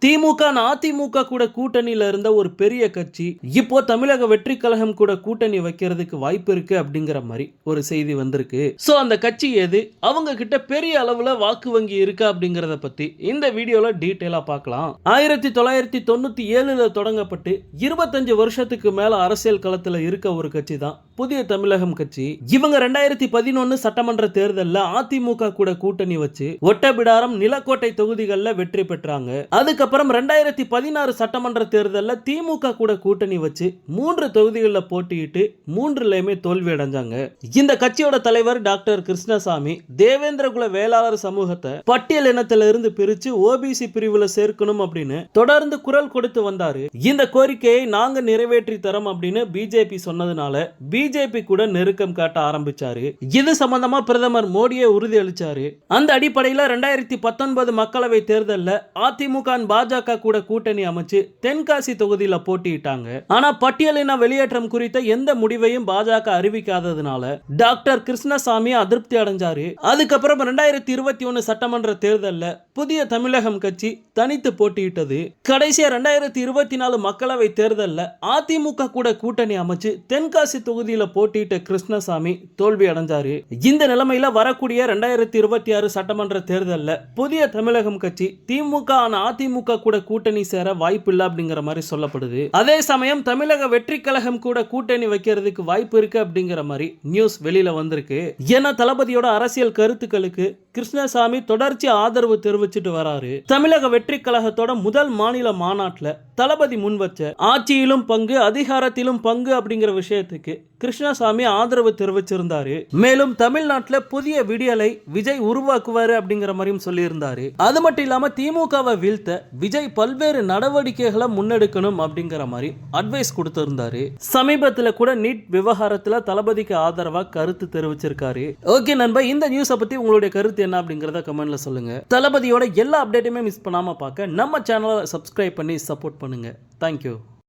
திமுக அதிமுக கூட கூட்டணியில இருந்த ஒரு பெரிய கட்சி இப்போ தமிழக வெற்றி கழகம் கூட கூட்டணி வைக்கிறதுக்கு வாய்ப்பு இருக்கு அப்படிங்கிற மாதிரி ஒரு செய்தி வந்திருக்கு. சோ அந்த கட்சி எது, அவங்க கிட்ட பெரிய அளவுல வாக்கு வங்கி இருக்கா அப்படிங்கறத பத்தி இந்த வீடியோல டீடைலா பார்க்கலாம். 1997ல தொடங்கப்பட்டு 25 வருஷத்துக்கு மேல அரசியல் களத்துல இருக்க ஒரு கட்சி தான் புதிய தமிழகம் கட்சி. இவங்க 2011 சட்டமன்ற தேர்தலில் அதிமுக கூட கூட்டணி வச்சு ஒட்டபிடாரம், நிலக்கோட்டை தொகுதிகளில் வெற்றி பெற்றாங்க. அதுக்கப்புறம் 2016 சட்டமன்ற தேர்தலில் திமுக கூட கூட்டணி வச்சு 3 தொகுதிகளில் போட்டியிட்டு 3லையுமே தோல்வி அடைஞ்சாங்க. இந்த கட்சியோட தலைவர் டாக்டர் கிருஷ்ணசாமி தேவேந்திரகுல வேளாளர் சமூகத்தை பட்டியல் இனத்திலிருந்து பிரிச்சு ஓபிசி பிரிவுல சேர்க்கணும் அப்படின்னு தொடர்ந்து குரல் கொடுத்து வந்தாரு. இந்த கோரிக்கையை நாங்க நிறைவேற்றி தரோம் அப்படின்னு பிஜேபி சொன்னதுனால பிஜேபி கூட நெருக்கம் காட்ட ஆரம்பிச்சாரு. இது சம்பந்தமா பிரதமர் மோடியை உறுதி அளிச்சாரு. அந்த அடிப்படையில் 2019 மக்களவை தேர்தலில் அதிமுக பாஜக கூட கூட்டணி அமைச்சு தென்காசி தொகுதியில போட்டியிட்டாங்க. ஆனா பட்டியலின வெளியேற்றம் குறித்த எந்த முடிவையும் பாஜக அறிவிக்காததுனால டாக்டர் கிருஷ்ணசாமி அதிருப்தி அடைஞ்சாரு. அதுக்கப்புறம் 2021 சட்டமன்ற தேர்தலில் புதிய தமிழகம் கட்சி தனித்து போட்டியிட்டது. கடைசியா 2024 மக்களவை தேர்தலில் அதிமுக கூட கூட்டணி அமைச்சு தென்காசி தொகுதியில போட்டியிட்ட கிருஷ்ணசாமி தோல்வி அடைஞ்சாரு. இந்த நிலைமையில வரக்கூடிய 2026 சட்டமன்ற தேர்தலில் புதிய தமிழகம் கட்சி திமுக அதிமுக கூட கூட்டணி சேர வாய்ப்பு இல்லை அப்படிங்கிற மாதிரி சொல்லப்படுது. அதே சமயம் தமிழக வெற்றி கழகம் கூட கூட்டணி வைக்கிறதுக்கு வாய்ப்பு இருக்கு அப்படிங்கிற மாதிரி நியூஸ் வெளியில வந்திருக்கு. ஏன்னா தளபதியோட அரசியல் கருத்துக்களுக்கு கிருஷ்ணசாமி தொடர்ச்சி ஆதரவு தெரிவிச்சிட்டு வராரு. தமிழக வெற்றி கழகத்தோட முதல் மாநில மாநாட்டில் தளபதி முன் வச்ச ஆட்சியிலும் பங்கு, அதிகாரத்திலும் பங்கு அப்படிங்கிற விஷயத்துக்கு கிருஷ்ணசாமி ஆதரவு தெரிவிச்சிருந்தாரு. மேலும் தமிழ்நாட்டில் புதிய விடியலை விஜய் உருவாக்குவாரு அப்படிங்கிற மாதிரியும் சொல்லியிருந்தாரு. அது மட்டும் இல்லாம திமுகவை வீழ்த்த விஜய் பல்வேறு நடவடிக்கைகளை முன்னெடுக்கணும் அப்படிங்கிற மாதிரி அட்வைஸ் கொடுத்திருந்தாரு. சமீபத்தில் கூட நீட் விவகாரத்துல தளபதிக்கு ஆதரவா கருத்து தெரிவிச்சிருக்காரு. ஓகே நண்பா, இந்த நியூஸை பத்தி உங்களுடைய கருத்து என்ன அப்படிங்கறத கமெண்ட்ல சொல்லுங்க. தளபதியோட எல்லா அப்டேட்டுமே மிஸ் பண்ணாம பார்க்க நம்ம சேனலை சப்ஸ்கிரைப் பண்ணி சப்போர்ட் பண்ணுங்க. தேங்க்யூ.